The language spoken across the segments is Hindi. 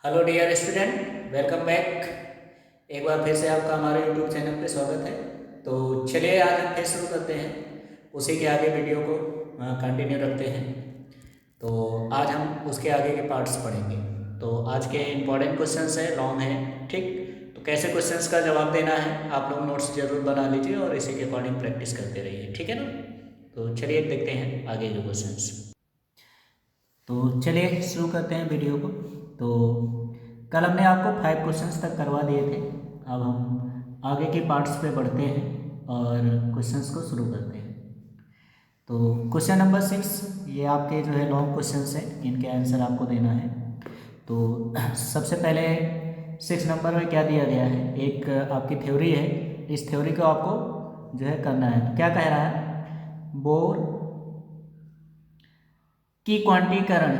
Hello dear student, welcome back. एक बार फिर से आपका हमारे यूट्यूब चैनल पे स्वागत है। तो चलिए आज हम फिर शुरू करते हैं, उसी के आगे वीडियो को कंटिन्यू रखते हैं। तो आज हम उसके आगे के पार्ट्स पढ़ेंगे। तो आज के इम्पॉर्टेंट क्वेश्चंस है, लॉन्ग है, ठीक। तो कैसे क्वेश्चंस का जवाब देना है आप लोग नोट्स जरूर बना लीजिए और इसी के अकॉर्डिंग प्रैक्टिस करते रहिए, ठीक है ना। तो चलिए देखते हैं आगे के क्वेश्चंस। तो चलिए शुरू करते हैं वीडियो को। तो कल हमने आपको 5 क्वेश्चंस तक करवा दिए थे। अब हम आगे के पार्ट्स पे बढ़ते हैं और क्वेश्चंस को शुरू करते हैं। तो क्वेश्चन नंबर 6, ये आपके जो है लॉन्ग क्वेश्चंस हैं, इनके आंसर आपको देना है। तो सबसे पहले 6 नंबर में क्या दिया गया है, एक आपकी थ्योरी है। इस थ्योरी को आपको जो है करना है। तो क्या कह रहा है, बोर की क्वांटीकरण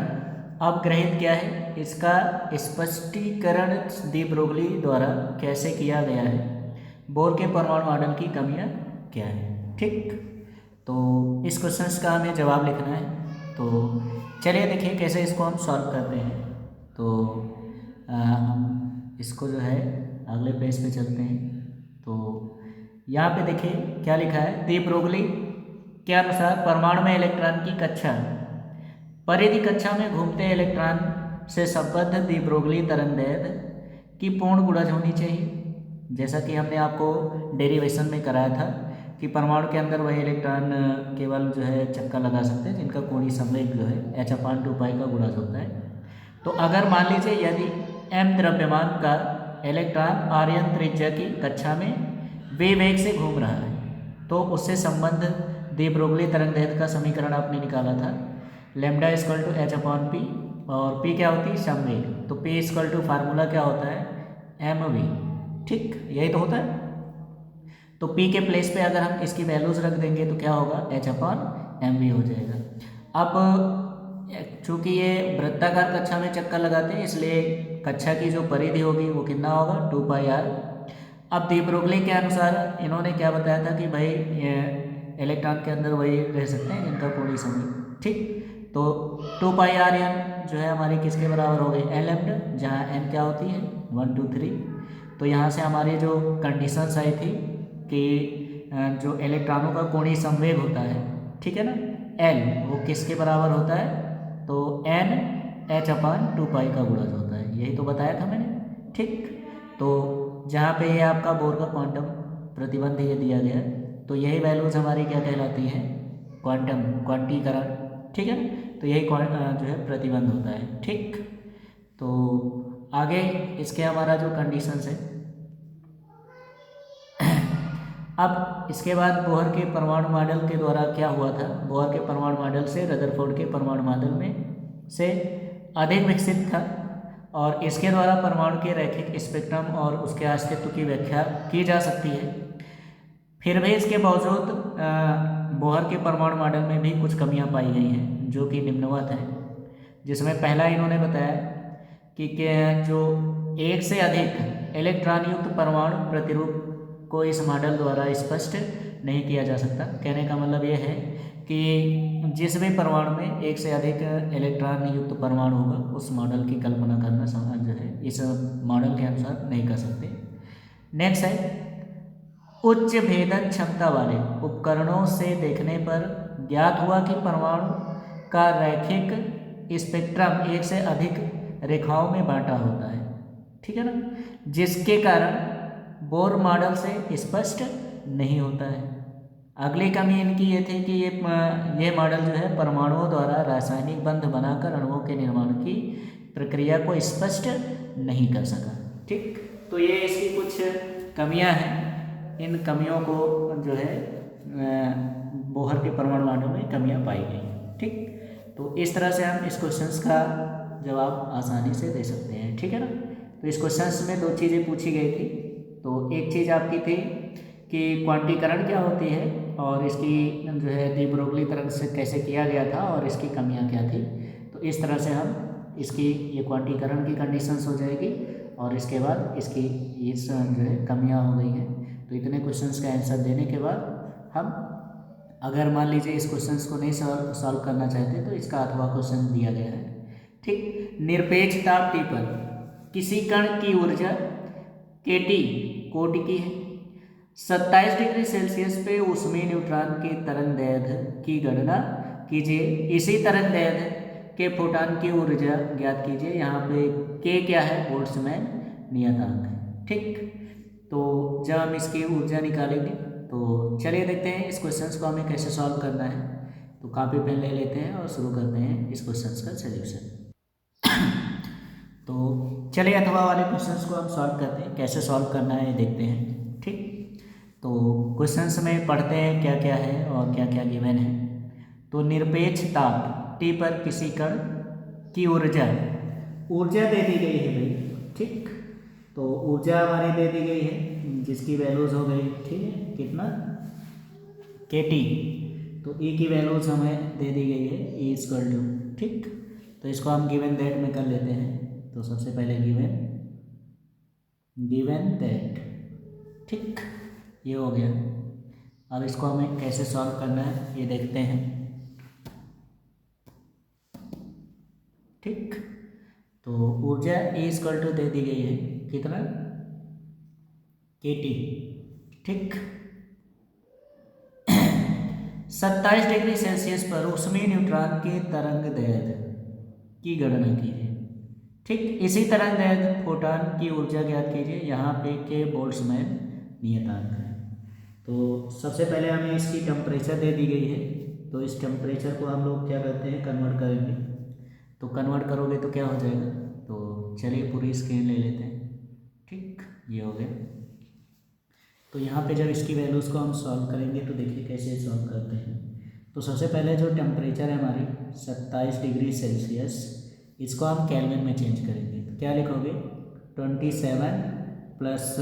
अपग्रहित क्या है, इसका स्पष्टीकरण डी ब्रोगली द्वारा कैसे किया गया है, बोर के परमाणु मॉडल की कमियां क्या है, ठीक। तो इस क्वेश्चन का हमें जवाब लिखना है। तो चलिए देखिए कैसे इसको हम सॉल्व करते हैं। तो हम इसको जो है अगले पेज पे चलते हैं। तो यहाँ पे देखिए क्या लिखा है, डी ब्रोगली के अनुसार परमाणु में इलेक्ट्रॉन की कक्षा, परिधि कक्षा में घूमते इलेक्ट्रॉन से संबद्ध डी ब्रोगली तरंगदैर्घ्य की पूर्ण गुणज होनी चाहिए। जैसा कि हमने आपको डेरिवेशन में कराया था कि परमाणु के अंदर वही इलेक्ट्रॉन केवल जो है चक्का लगा सकते हैं जिनका कोणीय संवेग जो है h/2π का गुणज होता है। तो अगर मान लीजिए यदि m द्रव्यमान का इलेक्ट्रॉन आर्यन त्रिज्या की कक्षा में वे वेग से घूम रहा है, तो उससे संबंध डी ब्रोगली तरंगदैर्घ्य का समीकरण आपने निकाला था, लैम्डा इक्वल टू h/p, और p क्या होती है, संवेग। तो p इक्वल टू फार्मूला क्या होता है, mv, ठीक, यही तो होता है। तो p के प्लेस पे अगर हम इसकी वैल्यूज रख देंगे तो क्या होगा, h/mv हो जाएगा। अब चूंकि ये वृत्ताकार कक्षा में चक्कर लगाते हैं, इसलिए कक्षा की जो परिधि होगी वो कितना होगा, 2πr। अब डी ब्रोगली के अनुसार इन्होंने क्या बताया था कि भाई ये इलेक्ट्रॉन के अंदर वही रह सकते हैं जिनका कोणीय संवेग, ठीक। तो 2πr जो है हमारी किसके बराबर हो गई, एल लैम्डा, जहाँ n क्या होती है 1 2 3। तो यहाँ से हमारी जो कंडीशंस आई थी कि जो इलेक्ट्रॉनों का कोणीय संवेग होता है, ठीक है ना, L, वो किसके बराबर होता है, तो n h/2π का गुणज होता है, यही तो बताया था मैंने, ठीक। तो जहाँ पे ये आपका बोर का क्वांटम प्रतिबंध ये दिया गया, तो यही वैल्यूज हमारी क्या कहलाती हैं, क्वांटम क्वांटीकरण, ठीक है ना। तो यही जो है प्रतिबंध होता है, ठीक। तो आगे इसके हमारा जो कंडीशंस है, अब इसके बाद बोहर के परमाणु मॉडल के द्वारा क्या हुआ था, बोहर के परमाणु मॉडल से रदरफोर्ड के परमाणु मॉडल में से अधिक विकसित था, और इसके द्वारा परमाणु के रैखिक स्पेक्ट्रम और उसके अस्तित्व की व्याख्या की जा सकती है। फिर भी इसके बावजूद बोहर के परमाणु मॉडल में भी कुछ कमियां पाई गई हैं जो कि निम्नवत हैं, जिसमें पहला इन्होंने बताया कि जो एक से अधिक इलेक्ट्रॉन युक्त परमाणु प्रतिरूप को इस मॉडल द्वारा स्पष्ट नहीं किया जा सकता। कहने का मतलब यह है कि जिस भी परमाणु में एक से अधिक इलेक्ट्रॉन युक्त परमाणु होगा उस मॉडल की कल्पना करना जो है इस मॉडल के अनुसार नहीं कर सकते। नेक्स्ट है, उच्च भेदन क्षमता वाले उपकरणों से देखने पर ज्ञात हुआ कि परमाणु का रैखिक स्पेक्ट्रम एक से अधिक रेखाओं में बांटा होता है, ठीक है ना, जिसके कारण बोर मॉडल से स्पष्ट नहीं होता है। अगली कमी इनकी ये थी कि ये मॉडल जो है परमाणुओं द्वारा रासायनिक बंध बनाकर अणुओं के निर्माण की प्रक्रिया को स्पष्ट नहीं कर सका, ठीक। तो ये इसकी कुछ कमियां हैं। इन कमियों को जो है बोहर के परमाणु मॉडल में कमियां पाई गई, ठीक। तो इस तरह से हम इस क्वेश्चंस का जवाब आसानी से दे सकते हैं, ठीक है ना। तो इस क्वेश्चंस में 2 चीज़ें पूछी गई थी। तो एक चीज़ आपकी थी कि क्वांटीकरण क्या होती है और इसकी जो है डी ब्रोगली तरंग से कैसे किया गया था और इसकी कमियां क्या थी। तो इस तरह से हम इसकी ये क्वांटीकरण की कंडीशंस हो जाएगी और इसके बाद इसकी इस जो है कमियां हो गई हैं। तो इतने क्वेश्चंस का आंसर देने के बाद हम अगर मान लीजिए इस क्वेश्चंस को नहीं सॉल्व करना चाहते तो इसका अथवा क्वेश्चन दिया गया है, ठीक। निरपेक्षता टिप्पण, किसी कण की ऊर्जा kT कोटि की है। 27 डिग्री सेल्सियस पे ऊष्मीय न्यूट्रॉन के तरंग दैर्ध्य की गणना कीजिए। इसी तरंग दैर्ध्य के फोटॉन की ऊर्जा ज्ञात कीजिए। यहाँ पे k क्या है, बोल्ट्जमैन नियतांक है। ठीक, तो जब हम इसकी ऊर्जा निकालेंगे तो चलिए देखते हैं इस क्वेश्चन को हमें कैसे सॉल्व करना है। तो कॉपी पेन ले लेते हैं और शुरू करते हैं इस क्वेश्चन का सोल्यूशन। तो चलिए अथवा वाले क्वेश्चंस को हम सॉल्व करते हैं, कैसे सॉल्व करना है देखते हैं। ठीक, तो क्वेश्चंस में पढ़ते हैं क्या क्या है और क्या क्या गिवन है। तो निरपेक्ष ताप T पर किसी कण की ऊर्जा दे दी गई है भाई। ठीक, तो ऊर्जा हमारी दे दी गई है जिसकी वैल्यूज हो गई, ठीक है, कितना kT। तो E की वैल्यूज हमें दे दी गई है E=2। ठीक, तो इसको हम गिवन दैट में कर लेते हैं। तो सबसे पहले गिवन दैट, ठीक, ये हो गया। अब इसको हमें कैसे सॉल्व करना है ये देखते हैं। ठीक, तो ऊर्जा E= दे दी गई है कितना, kT। ठीक, 27 डिग्री सेल्सियस पर ऊष्मीय न्यूट्रॉन के तरंग दैर्ध्य की गणना कीजिए। ठीक, इसी तरंग दैर्ध्य फोटॉन की ऊर्जा ज्ञात कीजिए। यहाँ पे के बोल्ट्जमैन नियतांक है। तो सबसे पहले हमें इसकी टेम्परेचर दे दी गई है, तो इस टेम्परेचर को हम लोग क्या करते हैं, कन्वर्ट करेंगे। तो कन्वर्ट करोगे तो क्या हो जाएगा, तो चलिए पूरी स्क्रीन ले लेते हैं। ठीक, ये हो गया। तो यहाँ पे जब इसकी वैल्यूज़ को हम सॉल्व करेंगे तो देखिए कैसे सॉल्व करते हैं। तो सबसे पहले जो टेम्परेचर है हमारी 27 डिग्री सेल्सियस, इसको हम केल्विन में चेंज करेंगे। तो क्या लिखोगे, 27 प्लस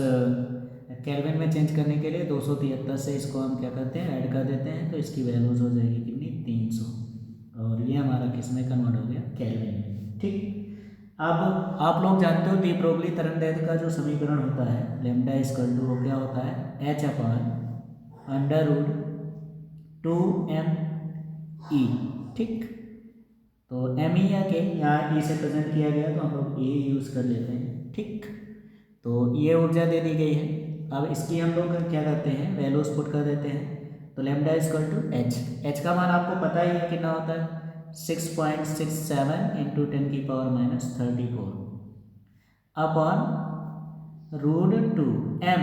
केल्विन में चेंज करने के लिए 273 से इसको हम क्या करते हैं, ऐड कर देते हैं। तो इसकी वैल्यूज़ हो जाएगी कितनी, 300, और ये हमारा किस में कन्वर्ट हो गया, केल्विन में। ठीक, अब आप लोग जानते हो डी ब्रोगली तरंग दैर्ध्य का जो समीकरण होता है λ वो क्या होता है, h/√2mE। ठीक, तो ME या के यहाँ E से प्रेजेंट किया गया तो हम लोग E यूज़ कर लेते हैं। ठीक, तो ये ऊर्जा दे दी गई है। अब इसकी हम लोग क्या करते हैं, वैल्यूज पुट कर देते हैं। तो λ=h का मान आपको पता ही है कितना होता है, 6.67 × 10⁻34 अपॉन √2m।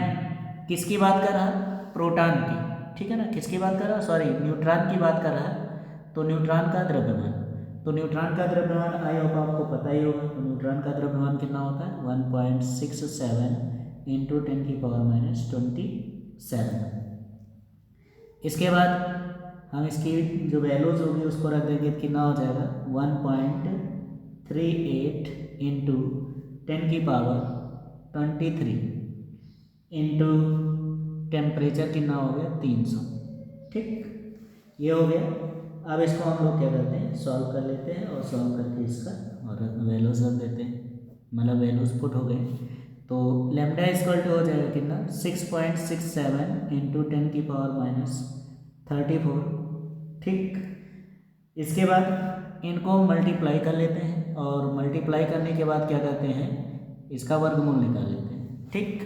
किसकी बात कर रहा है, प्रोटॉन की, ठीक है ना, किसकी बात कर रहा है, सॉरी न्यूट्रॉन की बात कर रहा है। तो न्यूट्रॉन का द्रव्यमान, तो न्यूट्रॉन का द्रव्यमान आई होप आपको पता ही होगा। तो न्यूट्रॉन का द्रव्यमान कितना होता है, 1.67 × 10⁻27। इसके बाद हम इसकी जो वैल्यूज होगी उसको रख देंगे, कितना हो जाएगा, 1.38 × 10⁻23 इंटू टेम्परेचर कितना हो गया, 300। ठीक, ये हो गया। अब इसको हम लोग क्या करते हैं, सॉल्व कर लेते हैं, और सॉल्व करके इसका और वैल्यूज रख देते हैं, मतलब वैल्यूज पुट हो गए। तो λ हो जाएगा कितना, 6.67 × 10⁻34। ठीक, इसके बाद इनको मल्टीप्लाई कर लेते हैं, और मल्टीप्लाई करने के बाद क्या करते हैं, इसका वर्गमूल निकाल लेते हैं। ठीक,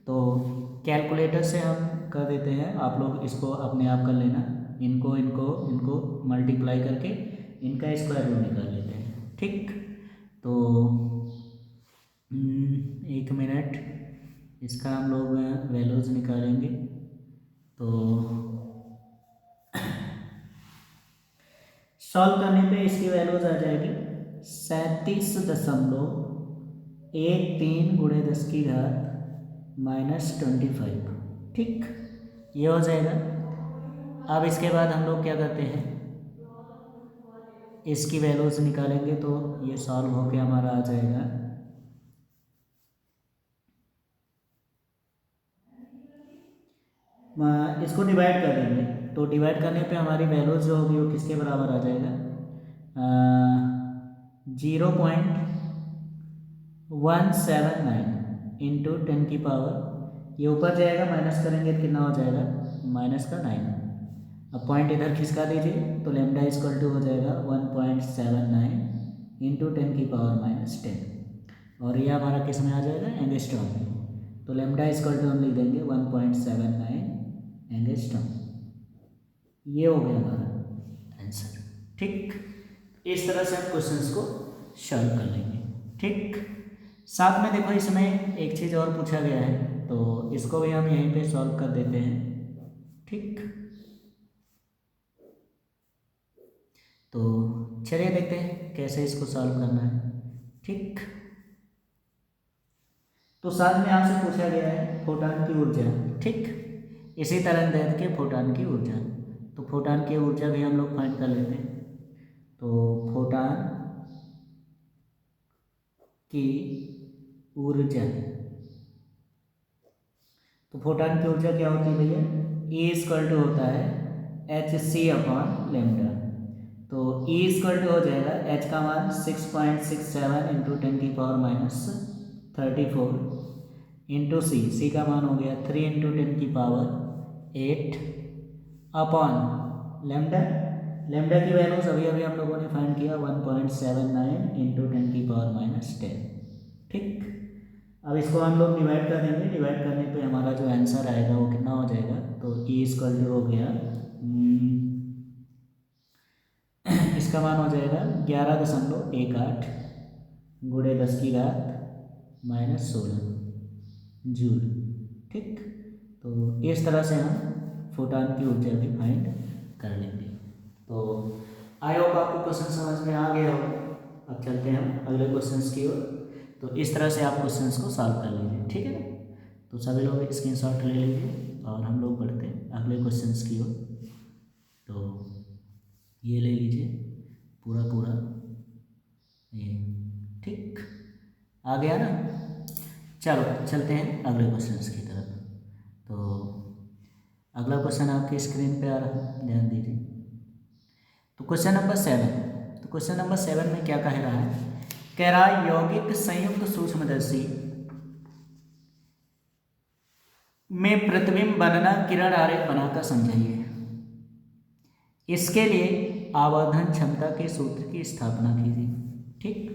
तो कैलकुलेटर से हम कर देते हैं, आप लोग इसको अपने आप कर लेना। इनको इनको इनको मल्टीप्लाई करके इनका स्क्वायर रूट निकाल लेते हैं। ठीक, तो 1 मिनट, इसका हम लोग वैल्यूज निकालेंगे। तो सॉल्व करने पे इसकी वैल्यूज आ जाएगी 37.13 × 10⁻25। ठीक, ये हो जाएगा। अब इसके बाद हम लोग क्या करते हैं, इसकी वैल्यूज निकालेंगे। तो ये सॉल्व होके हमारा आ जाएगा, इसको डिवाइड कर देंगे। तो डिवाइड करने पे हमारी वैल्यूज जो होगी वो किसके बराबर आ जाएगा, 0.179 × 10⁻, ये ऊपर जाएगा, माइनस करेंगे तो कितना हो जाएगा, -9। अब पॉइंट इधर खिसका दीजिए, तो λ हो जाएगा 1.79 × 10⁻10। और ये हमारा किस में आ जाएगा, एंगस्ट्रॉम में। तो लैम्डा इक्वल टू हम लिख देंगे 1.79 एंगस्ट्रॉम। ये हो गया हमारा आंसर। ठीक, इस तरह से हम क्वेश्चंस को सॉल्व कर लेंगे। ठीक, साथ में देखो इसमें एक चीज़ और पूछा गया है, तो इसको भी हम यहीं पे सॉल्व कर देते हैं। ठीक, तो चलिए देखते हैं कैसे इसको सॉल्व करना है। ठीक, तो साथ में आपसे पूछा गया है फोटॉन की ऊर्जा। ठीक, इसी तरंगदैर्घ्य के फोटॉन की ऊर्जा। तो फोटॉन की ऊर्जा भी हम लोग फाइंड कर लेते हैं। तो फोटॉन की ऊर्जा, तो फोटॉन की ऊर्जा क्या होती है भैया, E इक्वल टू होता है hc/λ। तो E इक्वल टू हो जाएगा h का मान 6.67 इंटू 10⁻34 इंटू सी का मान हो गया 3 इंटू 10⁸ अपॉन लैम्डा। लैम्डा की वैल्यूज अभी अभी हम लोगों ने फाइंड किया 1.79 इंटू 10⁻10। ठीक, अब इसको हम लोग डिवाइड कर देंगे। डिवाइड करने पे हमारा जो आंसर आएगा वो कितना हो जाएगा, तो E इक्वल टू हो गया इसका मान हो जाएगा 11.18 गुणे 10⁻16 जूल। ठीक, तो इस तरह से हम फोटॉन की ऊर्जा भी फाइंड कर लेंगे। तो आई होप आपको क्वेश्चन समझ में आ गया होगा। अब चलते हैं हम अगले क्वेश्चंस की ओर। तो इस तरह से आप क्वेश्चंस को सॉल्व कर लीजिए। ठीक है ना, तो सभी लोग स्क्रीनशॉट ले लीजिए और हम लोग बढ़ते हैं अगले क्वेश्चंस की ओर। तो ये ले लीजिए पूरा पूरा ये। ठीक, आ गया ना, चलो चलते हैं अगले क्वेश्चंस की तरफ। तो अगला क्वेश्चन आपकी स्क्रीन पे आ रहा है, ध्यान दीजिए। तो क्वेश्चन नंबर 7, तो क्वेश्चन नंबर 7 में क्या कह रहा है, कह रहा है यौगिक संयुक्त सूक्ष्मदर्शी में प्रतिबिंब बनना किरण आरेख बनाकर समझाइए। इसके लिए आवर्धन क्षमता के सूत्र की स्थापना कीजिए। ठीक,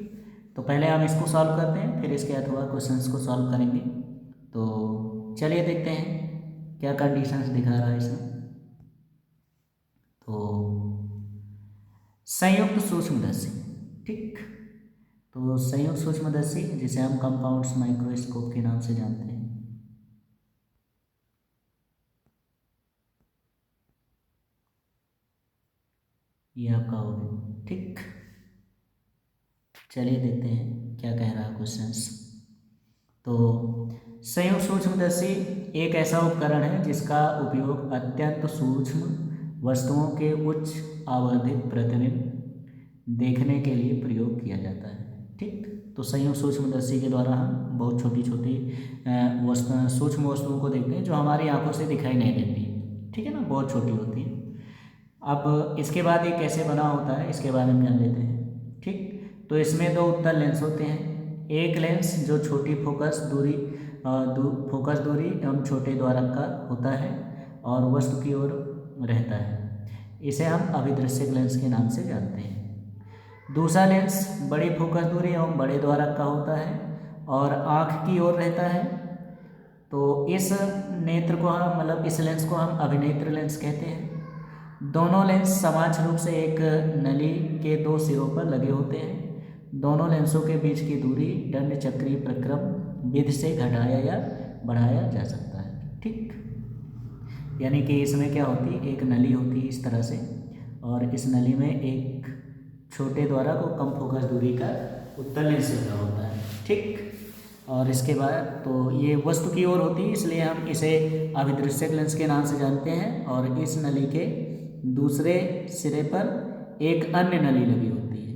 तो पहले हम इसको सॉल्व करते हैं, फिर इसके अथवा क्वेश्चंस को सॉल्व करेंगे। तो चलिए देखते हैं क्या कंडीशंस दिखा रहा है इसमें। तो संयुक्त सूक्ष्मदर्शी, ठीक, तो संयुक्त सूक्ष्मदर्शी जिसे हम कंपाउंड्स माइक्रोस्कोप के नाम से जानते हैं, ये आपका हो गया। ठीक, चलिए देखते हैं क्या कह रहा है क्वेश्चंस। तो संयुक्त सूक्ष्मदर्शी एक ऐसा उपकरण है जिसका उपयोग अत्यंत सूक्ष्म वस्तुओं के उच्च आवर्धित प्रतिबिंब देखने के लिए प्रयोग किया जाता है। ठीक, तो संयुक्त सूक्ष्मदर्शी के द्वारा हम बहुत छोटी छोटी सूक्ष्म वस्तुओं को देखते हैं जो हमारी आंखों से दिखाई नहीं देती। ठीक है ना, बहुत छोटी होती है। अब इसके बाद ये कैसे बना होता है इसके बारे में जान लेते हैं। ठीक, तो इसमें दो उत्तल लेंस होते हैं। एक लेंस जो छोटी फोकस दूरी एवं छोटे द्वारक का होता है और वस्तु की ओर रहता है, इसे हम अभिदृश्यक लेंस के नाम से जानते हैं। दूसरा लेंस बड़ी फोकस दूरी एवं बड़े द्वारक का होता है और आँख की ओर रहता है। तो इस नेत्र को हम इस लेंस को हम अभिनेत्र लेंस कहते हैं। दोनों लेंस समान रूप से एक नली के दो सिरों पर लगे होते हैं। दोनों लेंसों के बीच की दूरी दंड चक्रीय प्रक्रम विधि से घटाया या बढ़ाया जा सकता है। ठीक, यानी कि इसमें क्या होती है, एक नली होती है इस तरह से, और इस नली में एक छोटे द्वारक को कम फोकस दूरी का उत्तल लेंस लगा होता है। ठीक, और इसके बाद तो ये वस्तु की ओर होती है, इसलिए हम इसे अभिदृश्यक लेंस के नाम से जानते हैं। और इस नली के दूसरे सिरे पर एक अन्य नली लगी होती है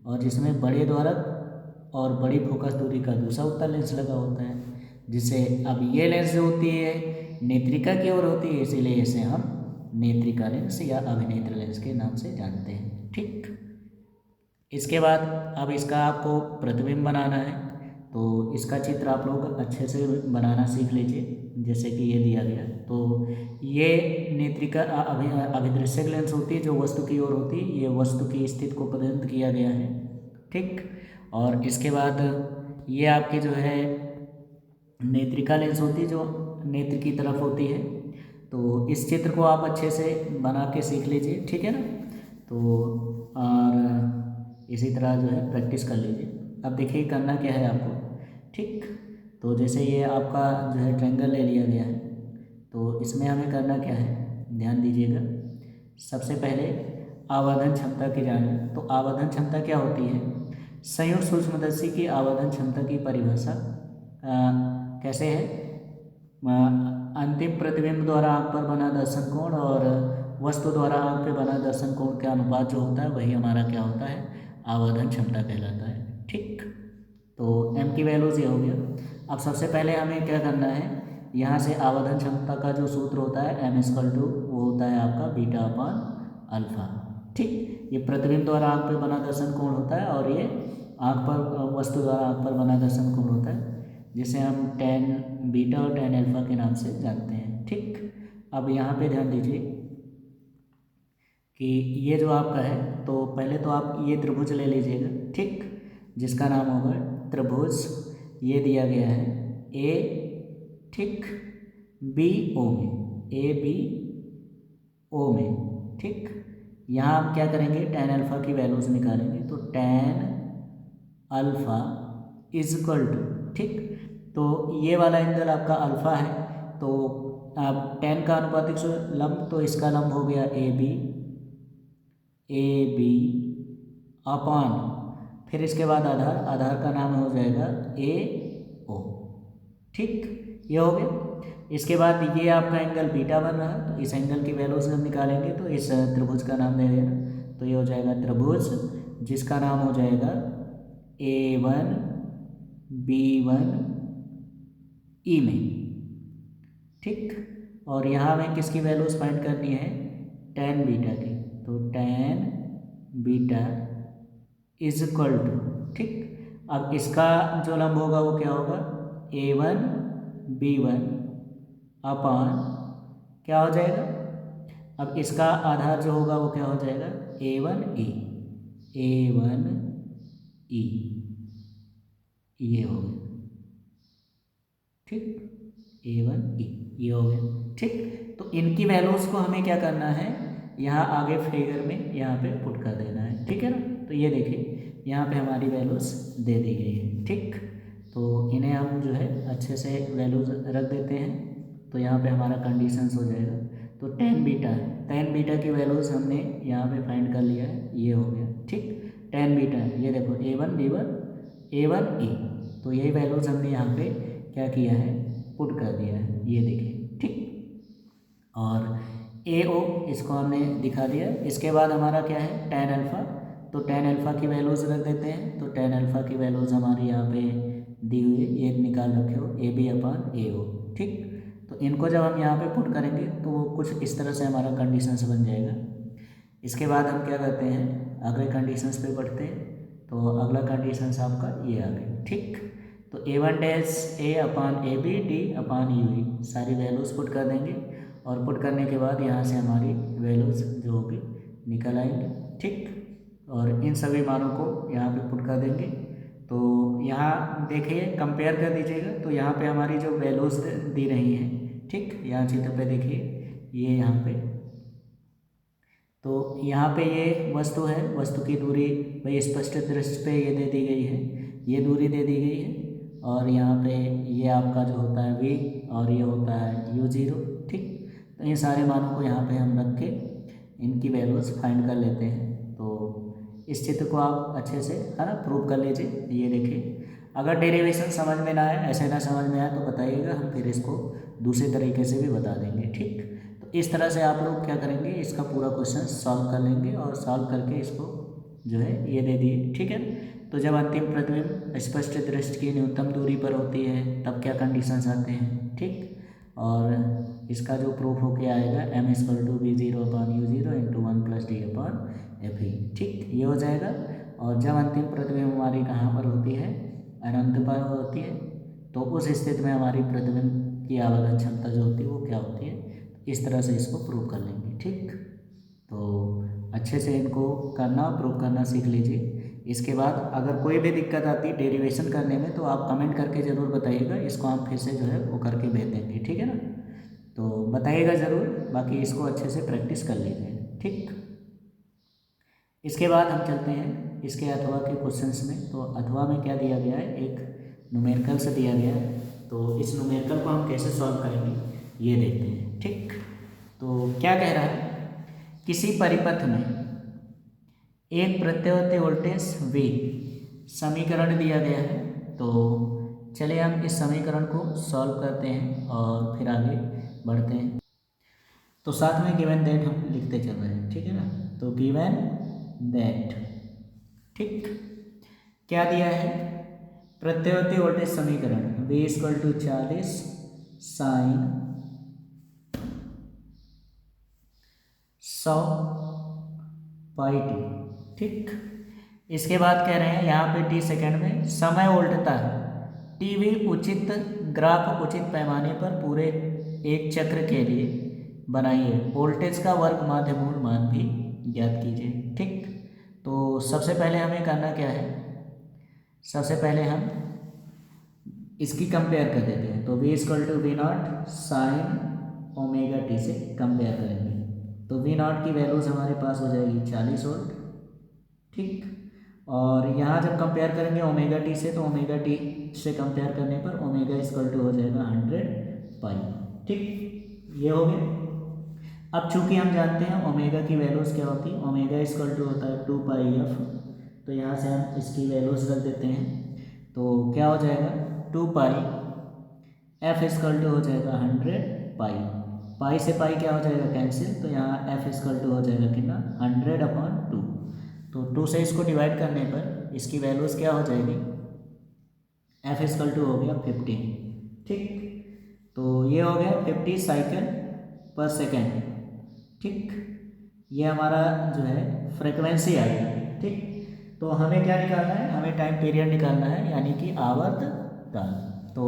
और जिसमें बड़े द्वारक और बड़ी फोकस दूरी का दूसरा उत्तल लेंस लगा होता है, जिससे अब ये लेंस जो होती है नेत्रिका की ओर होती है, इसीलिए इसे हम नेत्रिका लेंस या अभिनेत्र लेंस के नाम से जानते हैं। ठीक, इसके बाद अब इसका आपको प्रतिबिंब बनाना है, तो इसका चित्र आप लोग अच्छे से बनाना सीख लीजिए, जैसे कि ये दिया गया। तो ये नेत्रिका अभिदृश्यक लेंस होती है जो वस्तु की ओर होती है, ये वस्तु की स्थिति को प्रदर्शित किया गया है। ठीक, और इसके बाद ये आपके जो है नेत्रिका लेंस होती है, जो नेत्र की तरफ होती है। तो इस चित्र को आप अच्छे से बना के सीख लीजिए, ठीक है ना। तो और इसी तरह जो है प्रैक्टिस कर लीजिए। अब देखिए करना क्या है आपको, ठीक। तो जैसे ये आपका जो है ट्रायंगल ले लिया गया है, तो इसमें हमें करना क्या है, ध्यान दीजिएगा। सबसे पहले आवर्धन क्षमता की जाने। तो आवर्धन क्षमता क्या होती है, संयुक्त सूक्ष्मदर्शी की आवर्धन क्षमता की परिभाषा कैसे है, अंतिम प्रतिबिंब द्वारा आंख पर बना दर्शन कोण और वस्तु द्वारा आंख पे बना दर्शन कोण का अनुपात जो होता है वही हमारा क्या होता है, आवर्धन क्षमता कहलाता है, ठीक। तो m की वैल्यूज ये हो गया। अब सबसे पहले हमें क्या करना है, यहाँ से आवर्धन क्षमता का जो सूत्र होता है m= वो होता है आपका बीटा अपान अल्फा, ठीक। ये प्रतिबिंब द्वारा आंख पर बना दर्शन कोण होता है और ये आंख पर वस्तु द्वारा आंख पर बना दर्शन कोण होता है, जिसे हम tan बीटा और tan अल्फा के नाम से जानते हैं, ठीक। अब यहाँ पे ध्यान दीजिए कि ये जो आपका है, तो पहले तो आप ये त्रिभुज ले लीजिएगा, ठीक, जिसका नाम होगा त्रिभुज। ये दिया गया है ए, ठीक, बी ओ में, ए बी ओ में, ठीक। यहाँ हम क्या करेंगे, tan अल्फा की वैल्यूज निकालेंगे। तो tan अल्फा = ठीक, तो ये वाला एंगल आपका अल्फा है, तो अब tan का अनुपातिक लंब, तो इसका लंब हो गया ए बी अपान, फिर इसके बाद आधार, आधार का नाम हो जाएगा ए ओ, ठीक, ये हो गया। इसके बाद ये आपका एंगल बीटा बन रहा है, तो इस एंगल की वैल्यूज हम निकालेंगे, तो इस त्रिभुज का नाम दे देना। तो ये हो जाएगा त्रिभुज, जिसका नाम हो जाएगा A1 B1 E में, ठीक। और यहाँ हमें किसकी वैल्यूज फाइंड करनी है, tan बीटा की। तो tan बीटा = ठीक। अब इसका जो लंब होगा वो क्या होगा, A1 B1 अपान क्या हो जाएगा, अब इसका आधार जो होगा वो क्या हो जाएगा, A1 E, ये हो गया, ठीक, A1 E, ये हो गया, ठीक। तो इनकी वैल्यूज को हमें क्या करना है, यहाँ आगे फिगर में यहाँ पे पुट कर देना है, ठीक है ना। तो ये देखिए यहाँ पे हमारी वैल्यूज दे दी गई है, ठीक। तो इन्हें हम जो है अच्छे से वैल्यूज रख देते हैं, तो यहाँ पे हमारा कंडीशंस हो जाएगा। तो tan बीटा की वैल्यूज हमने यहाँ पे फाइंड कर लिया है, ये हो गया, ठीक। tan बीटा ये देखो A1 B1 A1 E, तो यही वैल्यूज हमने यहाँ पे क्या किया है, पुट कर दिया है, ये देखिए, ठीक। और AO इसको हमने दिखा दिया। इसके बाद हमारा क्या है, tan अल्फा, तो tan अल्फा की वैल्यूज रख देते हैं। तो tan अल्फा की वैल्यूज हमारी यहाँ पे दी हुई है, ये निकाल रखे हो AB अपान AO, ठीक। तो इनको जब हम यहाँ पे पुट करेंगे तो वो कुछ इस तरह से हमारा कंडीशंस बन जाएगा। इसके बाद हम क्या करते हैं, अगले कंडीशंस पे बढ़ते हैं। तो अगला कंडीशंस आपका ये आ गया, ठीक। तो A1 dash A upon AB D upon UE सारी वैल्यूज पुट कर देंगे, और पुट करने के बाद यहाँ से हमारी वैल्यूज जो होगी निकल आएंगी, ठीक। और इन सभी मानों को यहाँ पे पुट कर देंगे। तो यहाँ देखिए कंपेयर कर दीजिएगा, तो यहाँ पे हमारी जो वैल्यूज दी रही हैं, ठीक, यहाँ चित्र पे देखिए, ये यहाँ पे, तो यहाँ पे ये वस्तु है, वस्तु की दूरी भाई स्पष्ट दृष्टि पे ये दे दी गई है, ये दूरी दे दी गई है, और यहाँ पे ये आपका जो होता है v, और ये होता है u0, ठीक। तो इन सारे मानों को यहाँ पे हम रख के इनकी वैल्यूज फाइंड कर लेते हैं। तो इस चित्र को आप अच्छे से है ना प्रूव कर लीजिए। ये देखिए, अगर डेरिवेशन समझ में ना आए, ऐसे ना समझ में आए तो बताइएगा, हम फिर इसको दूसरे तरीके से भी बता देंगे, ठीक। तो इस तरह से आप लोग क्या करेंगे, इसका पूरा क्वेश्चन सॉल्व कर लेंगे, और सॉल्व करके इसको जो है ये दे दिए, ठीक है। तो जब अंतिम प्रतिबिंब स्पष्ट दृष्टि की न्यूनतम दूरी पर होती है तब क्या कंडीशंस आते हैं, ठीक। और इसका जो प्रूफ होके आएगा m=v0 अपान u0 इंटू 1 + d अपान fe, ठीक, ये हो जाएगा। और जब अंतिम प्रतिबिंब हमारी कहाँ पर होती है, अनंत पर होती है, तो उस स्थिति में हमारी प्रतिबिंब की आवर्धन क्षमता जो होती है वो क्या होती है, इस तरह से इसको प्रूव कर लेंगे, ठीक। तो अच्छे से इनको करना, प्रूव करना सीख लीजिए। इसके बाद अगर कोई भी दिक्कत आती है डेरिवेशन करने में तो आप कमेंट करके ज़रूर बताइएगा, इसको हम फिर से जो है वो करके भेज देंगे, ठीक है ना। तो बताइएगा ज़रूर, बाकी इसको अच्छे से प्रैक्टिस कर लीजिए, ठीक। इसके बाद हम चलते हैं इसके अथवा के क्वेश्चंस में। तो अथवा में क्या दिया गया है, एक न्यूमेरिकल से दिया गया है। तो इस न्यूमेरिकल को हम कैसे सॉल्व करेंगे ये देखते हैं, ठीक। तो क्या कह रहा है, किसी परिपथ में एक प्रत्यावर्ती वोल्टेज V समीकरण दिया गया है। तो चलिए हम इस समीकरण को सॉल्व करते हैं और फिर आगे बढ़ते हैं। तो साथ में गिवन दैट हम लिखते चल रहे हैं, ठीक है ना। तो गिवन दैट, ठीक, क्या दिया है, प्रत्यावर्ती वोल्टेज समीकरण V = 40 साइन 100 पाई t, ठीक। इसके बाद कह रहे हैं यहाँ पे t सेकंड में समय उल्टता है, टी भी उचित ग्राफ उचित पैमाने पर पूरे एक चक्र के लिए बनाइए, वोल्टेज का वर्ग माध्य मूल मान भी ज्ञात कीजिए, ठीक। तो सबसे पहले हमें करना क्या है, सबसे पहले हम इसकी कंपेयर कर देते हैं। तो V = V0 sine omega t से कंपेयर करेंगे। तो V0 की वैल्यूज हमारे पास हो जाएगी 40 वोल्ट, ठीक। और यहाँ जब कंपेयर करेंगे ओमेगा टी से, तो ओमेगा टी से कंपेयर करने पर ओमेगा = हो जाएगा 100 पाई, ठीक। ये हो गया। अब चूंकि हम जानते हैं ओमेगा की वैल्यूज़ क्या होती है, ओमेगा = होता है 2 पाई f। तो यहाँ से हम इसकी वैल्यूज़ रख देते हैं। तो क्या हो जाएगा, 2 पाई f = हो जाएगा 100 पाई, पाई से पाई क्या हो जाएगा कैंसिल, तो यहाँ f = हो जाएगा कितना 100/2। तो 2 से इसको डिवाइड करने पर इसकी वैल्यूज़ क्या हो जाएगी, f = हो गया 50, ठीक। तो ये हो गया 50 साइकिल पर सेकेंड, ठीक। ये हमारा जो है फ्रिक्वेंसी आ गई, ठीक। तो हमें क्या निकालना है, हमें टाइम पीरियड निकालना है, यानी कि आवर्तकाल। तो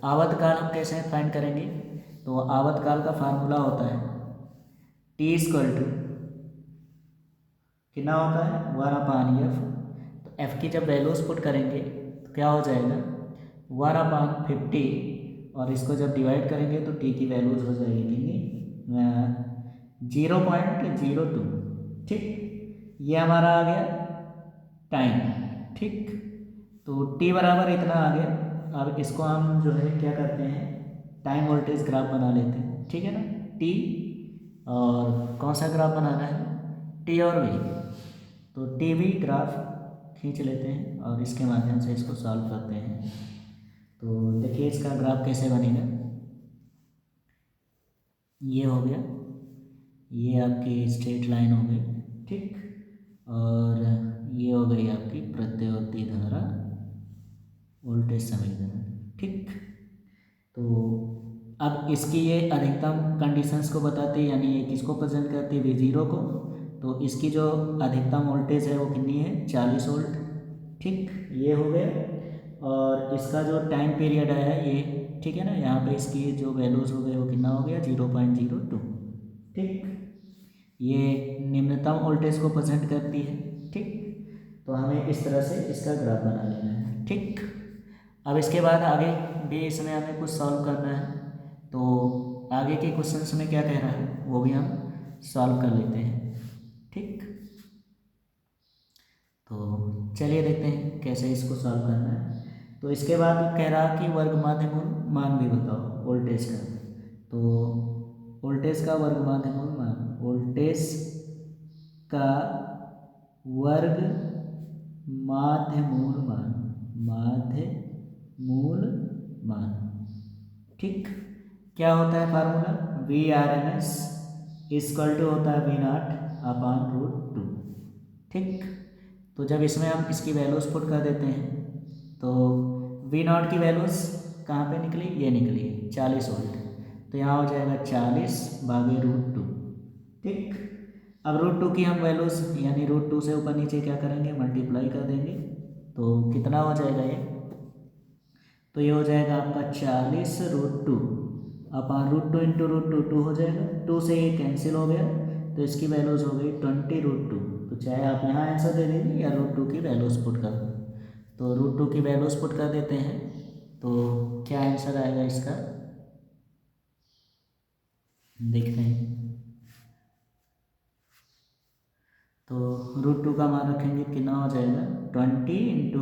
आवर्तकाल हम कैसे फाइंड करेंगे, तो आवर्तकाल का फार्मूला होता है t = कितना होता है 1/f। तो f की जब वैल्यूज पुट करेंगे तो क्या हो जाएगा 1/50, और इसको जब डिवाइड करेंगे तो t की वैल्यूज हो जाएगी कितनी 0.02, ठीक। ये हमारा आ गया टाइम, ठीक। तो t बराबर इतना आ गया। अब इसको हम जो है क्या करते हैं, टाइम वोल्टेज ग्राफ बना लेते हैं, ठीक है ना। t और कौन सा ग्राफ बनाना है, t और v। तो टी वी ग्राफ खींच लेते हैं और इसके माध्यम से इसको सॉल्व करते हैं। तो देखिए इसका ग्राफ कैसे बनेगा, ये हो गया, ये आपकी स्ट्रेट लाइन हो गई, ठीक। और ये हो गई आपकी प्रत्यावर्ती धारा वोल्टेज समीकरण, ठीक। तो अब इसकी ये अधिकतम कंडीशंस को बताते हैं, यानी ये किसको प्रेजेंट करती है, V0 को। तो इसकी जो अधिकतम वोल्टेज है वो कितनी है 40 वोल्ट, ठीक। ये हो गया। और इसका जो टाइम पीरियड है ये, ठीक है ना, यहाँ पे इसकी जो वैल्यूज़ हो गए वो कितना हो गया 0.02, ठीक। ये निम्नतम वोल्टेज को प्रेजेंट करती है, ठीक। तो हमें इस तरह से इसका ग्राफ बना लेना है, ठीक। अब इसके बाद आगे भी इसमें हमें कुछ सॉल्व करना है। तो आगे के क्वेश्चंस में क्या कह रहा है वो भी हम सॉल्व कर लेते हैं, ठीक। तो चलिए देखते हैं कैसे इसको सॉल्व करना है। तो इसके बाद कह रहा कि वर्ग माध्य मूल मान भी बताओ वोल्टेज का। तो वोल्टेज का वर्ग माध्य मूल मान, वोल्टेज का वर्ग माध्य मूल मान, माध्य मूल मान, ठीक। क्या होता है फार्मूला, VRMS = होता है V0/√2, ठीक। तो जब इसमें हम इसकी वैल्यूज़ पुट कर देते हैं तो V0 की वैल्यूज़ कहाँ पे निकली, ये निकली 40 वोल्ट। तो यहाँ हो जाएगा 40/√2, ठीक। अब √2 की हम वैल्यूज़ यानी √2 से ऊपर नीचे क्या करेंगे, मल्टीप्लाई कर देंगे। तो कितना हो जाएगा ये, तो ये हो जाएगा आपका 40√2/√2 × √2 2 हो जाएगा, 2 से ये कैंसिल हो गया। तो इसकी वैल्यूज़ हो गई 20√2, तो चाहे आप यहाँ आंसर दे दीजिए या √2 की वैल्यूज पुट कर दो। तो √2 की वैल्यूज पुट कर देते हैं, तो क्या आंसर आएगा इसका देखते हैं। तो √2 का मान रखेंगे, कितना हो जाएगा 20 ×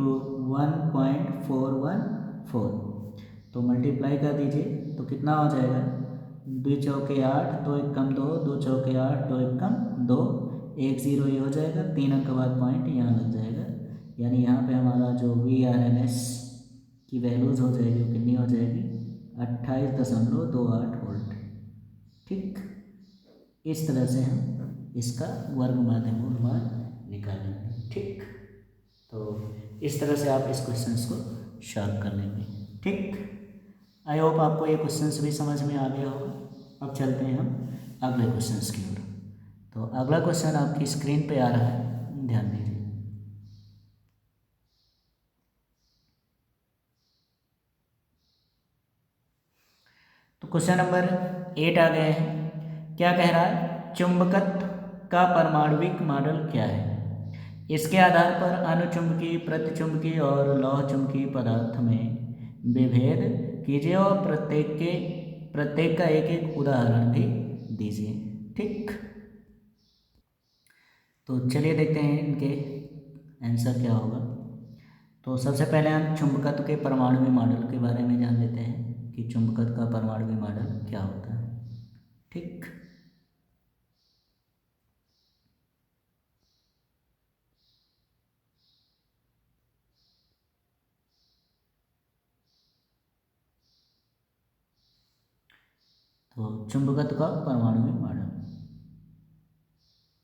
1.414। तो मल्टीप्लाई कर दीजिए तो कितना हो जाएगा, 2 चौके 8, 2 1 कम 2, 2 चौके 8, 2 1 कम 2, 1 0 ये हो जाएगा, 3 अंक के बाद पॉइंट यहाँ लग जाएगा। यानी यहाँ पे हमारा जो VRMS की वैल्यूज़ हो जाएगी वो कितनी हो जाएगी 28.28 वोल्ट। ठीक, इस तरह से हम इसका वर्ग माध्यमूल मान निकालेंगे। ठीक, तो इस तरह से आप इस क्वेश्चंस को सॉल्व कर लेंगे। ठीक, आई होप आपको ये क्वेश्चंस भी समझ में आ गया होगा। अब चलते हैं हम अगले क्वेश्चंस की ओर। तो अगला क्वेश्चन आपकी स्क्रीन पे आ रहा है, ध्यान दीजिए। तो क्वेश्चन नंबर 8 आ गए हैं। क्या कह रहा है, चुंबकत्व का परमाणुविक मॉडल क्या है? इसके आधार पर अनुचुंबकीय, प्रतिचुंबकीय और लौह चुंबकीय पदार्थ में विभेद कीजिए और प्रत्येक का एक एक उदाहरण भी दीजिए। ठीक, तो चलिए देखते हैं इनके आंसर क्या होगा। तो सबसे पहले हम चुंबकत्व के परमाणुविक मॉडल के बारे में जान लेते हैं कि चुंबकत्व का परमाणुविक मॉडल क्या होता है। ठीक, तो चुंबकत्व का परमाणुविक मॉडल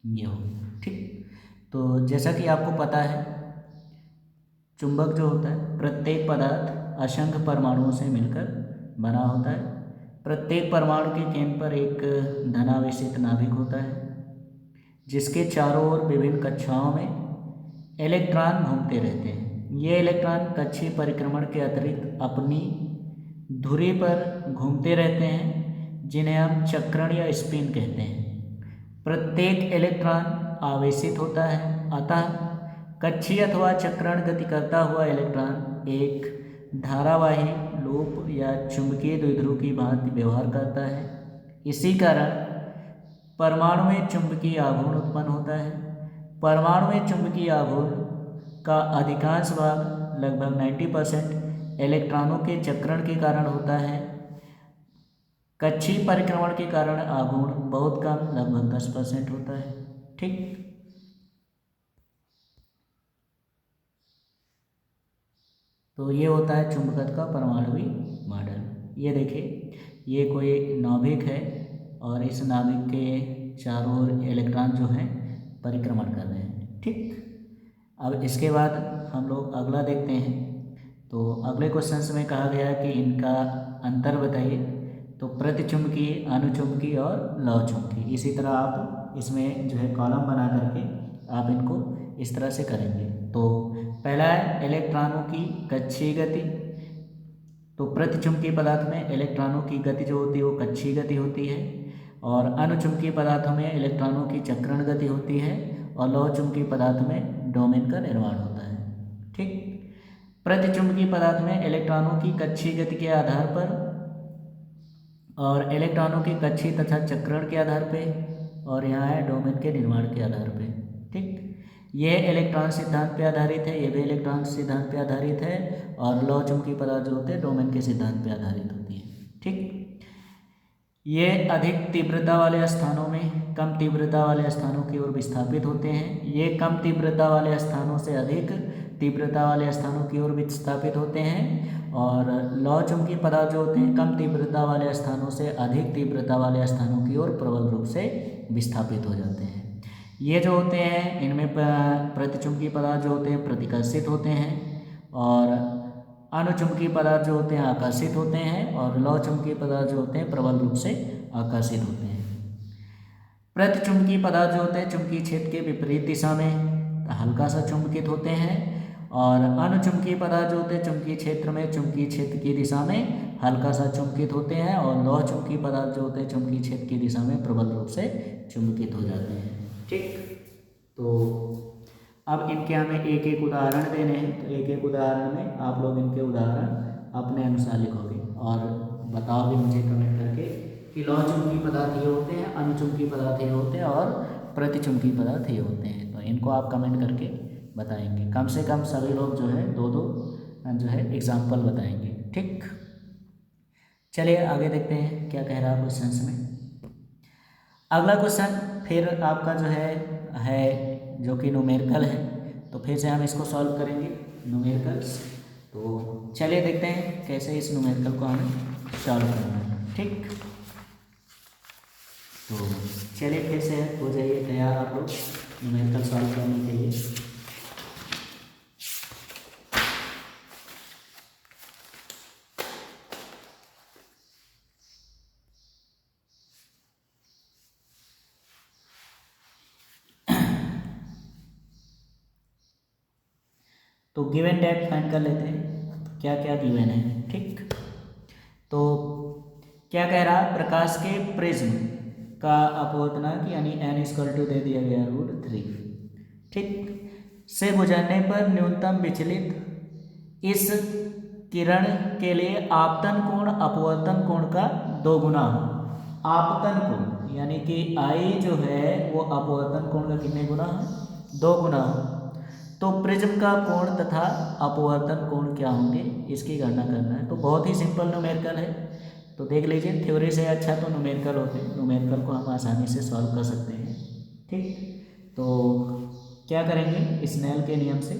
ये हो गया। ठीक, तो जैसा कि आपको पता है, चुंबक जो होता है प्रत्येक पदार्थ असंख्य परमाणुओं से मिलकर बना होता है। प्रत्येक परमाणु के केंद्र पर एक धनावेशित नाभिक होता है जिसके चारों ओर विभिन्न कक्षाओं में इलेक्ट्रॉन घूमते रहते हैं। ये इलेक्ट्रॉन कक्षीय परिक्रमण के अतिरिक्त अपनी धुरी पर घूमते रहते हैं जिन्हें हम चक्रण या स्पिन कहते हैं। प्रत्येक इलेक्ट्रॉन आवेशित होता है, अतः कक्षीय अथवा चक्रण गति करता हुआ इलेक्ट्रॉन एक धारावाही लूप या चुंबकीय द्विध्रुव की भांति व्यवहार करता है। इसी कारण परमाणु में चुंबकीय आघूर्ण उत्पन्न होता है। परमाणु में चुंबकीय आघूर्ण का अधिकांश भाग लगभग 90% इलेक्ट्रॉनों के चक्रण के कारण होता है। कक्षीय परिक्रमण के कारण आघूर्ण बहुत कम, लगभग 10% होता है। ठीक, तो ये होता है चुंबकत्व का परमाणुविक मॉडल। ये देखिए, ये कोई नाभिक है और इस नाभिक के चारों ओर इलेक्ट्रॉन जो हैं परिक्रमण कर रहे हैं। ठीक, अब इसके बाद हम लोग अगला देखते हैं। तो अगले क्वेश्चन में कहा गया है कि इनका अंतर बताइए। तो प्रतिचुंबकीय, अनुचुंबकीय और लौह चुंबकीय, इसी तरह आप इसमें जो है कॉलम बना करके आप इनको इस तरह से करेंगे। तो पहला है इलेक्ट्रॉनों की कक्षीय गति। तो प्रतिचुंबकीय पदार्थ में इलेक्ट्रॉनों की गति जो होती है वो कक्षीय गति होती है, और अनुचुंबकीय पदार्थों में इलेक्ट्रॉनों की चक्रण गति होती है, और लौह चुंबकीय पदार्थ में डोमेन का निर्माण होता है। ठीक, प्रतिचुंबकीय पदार्थ में इलेक्ट्रॉनों की कक्षीय गति के आधार पर और इलेक्ट्रॉनों की कक्षीय तथा चक्रण के आधार पे, और यहाँ है डोमेन के निर्माण के आधार पे। ठीक, यह इलेक्ट्रॉन सिद्धांत पे आधारित है, यह भी इलेक्ट्रॉन सिद्धांत पे आधारित है, और लौह चुंबकीय पदार्थ जो होते हैं डोमेन के सिद्धांत पे आधारित होती है। ठीक, ये अधिक तीव्रता वाले स्थानों में कम तीव्रता वाले स्थानों की ओर विस्थापित होते हैं। ये कम तीव्रता वाले स्थानों से अधिक तीव्रता वाले स्थानों की ओर विस्थापित होते हैं, और लौह चुंबकीय पदार्थ जो होते हैं कम तीव्रता वाले स्थानों से अधिक तीव्रता वाले स्थानों की ओर प्रबल रूप से विस्थापित हो जाते हैं। ये जो होते हैं इनमें प्रतिचुंबकीय पदार्थ जो होते हैं प्रतिकर्षित होते हैं, और अनुचुंबकीय पदार्थ जो होते हैं आकर्षित होते हैं, और लौह चुंबकीय पदार्थ जो होते हैं प्रबल रूप से आकर्षित होते हैं। प्रतिचुंबकीय पदार्थ जो होते हैं चुंबकीय क्षेत्र के विपरीत दिशा में हल्का सा चुंबकित होते हैं, और अनुचुंबकीय पदार्थ जो होते हैं चुंबकीय क्षेत्र में चुंबकीय क्षेत्र की दिशा में हल्का सा चुंबकित होते हैं, और लौह चुंबकीय पदार्थ जो होते हैं चुंबकीय क्षेत्र की दिशा में प्रबल रूप से चुंबकित हो जाते हैं। ठीक, तो अब इनके हमें एक एक उदाहरण देने हैं, तो एक एक उदाहरण में आप लोग इनके उदाहरण अपने अनुसार लिखोगे और बताओगे मुझे कमेंट करके कि लौह चुंबकीय पदार्थ ये होते हैं, अनुचुंबकीय पदार्थ ये होते हैं और प्रतिचुंबकीय पदार्थ ये होते हैं। तो इनको आप कमेंट करके बताएंगे, कम से कम सभी लोग जो है दो दो जो है एग्जाम्पल बताएंगे। ठीक, चलिए आगे देखते हैं क्या कह रहा है क्वेश्चन में। अगला क्वेश्चन फिर आपका जो है जो कि न्यूमेरिकल है, तो फिर से हम इसको सॉल्व करेंगे न्यूमेरिकल्स। तो चलिए देखते हैं कैसे इस न्यूमेरिकल को हमें सॉल्व करना है। ठीक, तो चलिए फिर से हो जाइए तैयार आप लोग न्यूमेरिकल सॉल्व करने के लिए। तो गिवन डेट फाइंड कर लेते हैं, क्या क्या गिवन है। ठीक, तो क्या कह रहा है, प्रकाश के प्रिज्म का अपवर्तनांक यानी n दे दिया गया √3, ठीक, से गुजरने पर न्यूनतम विचलित इस किरण के लिए आपतन कोण अपवर्तन कोण का 2 गुना हो। आपतन कोण यानी कि I जो है वो अपवर्तन कोण का कितने गुना है, 2 गुना हो। तो प्रिज्म का कोण तथा अपवर्तन कोण क्या होंगे इसकी गणना करना है। तो बहुत ही सिंपल न्यूमेरिकल है, तो देख लीजिए थ्योरी से अच्छा तो न्यूमेरिकल होते हैं, न्यूमेरिकल को हम आसानी से सॉल्व कर सकते हैं। ठीक, तो क्या करेंगे, स्नेल के नियम से,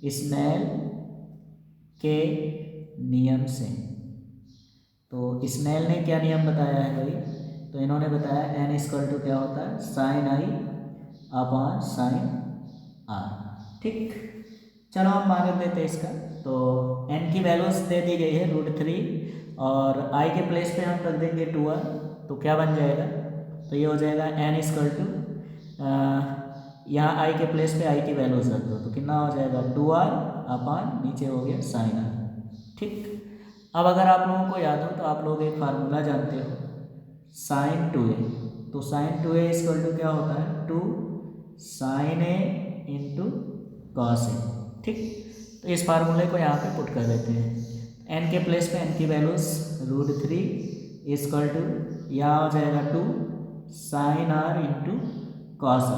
स्नेल के नियम से। तो स्नेल ने क्या नियम बताया है भाई, तो इन्होंने बताया n क्या होता है, sin I upon sin R। ठीक, चलो हम मान देते हैं इसका। तो n की वैल्यूज दे दी गई है √3 और I के प्लेस पे हम रख देंगे 2R, तो क्या बन जाएगा, तो ये हो जाएगा n यहाँ I के प्लेस पे I की वैल्यूज रख दो, तो कितना हो जाएगा 2R अपॉन नीचे हो गया sin R। ठीक, अब अगर आप लोगों को याद हो तो आप लोग एक फार्मूला जानते हो sin 2a, तो sin 2a क्या होता है 2 sin a into cos a। ठीक, तो इस फार्मूले को यहाँ पे पुट कर देते हैं, n के प्लेस पे n की वैल्यूज √3 यहाँ हो जाएगा 2 sin r into cos r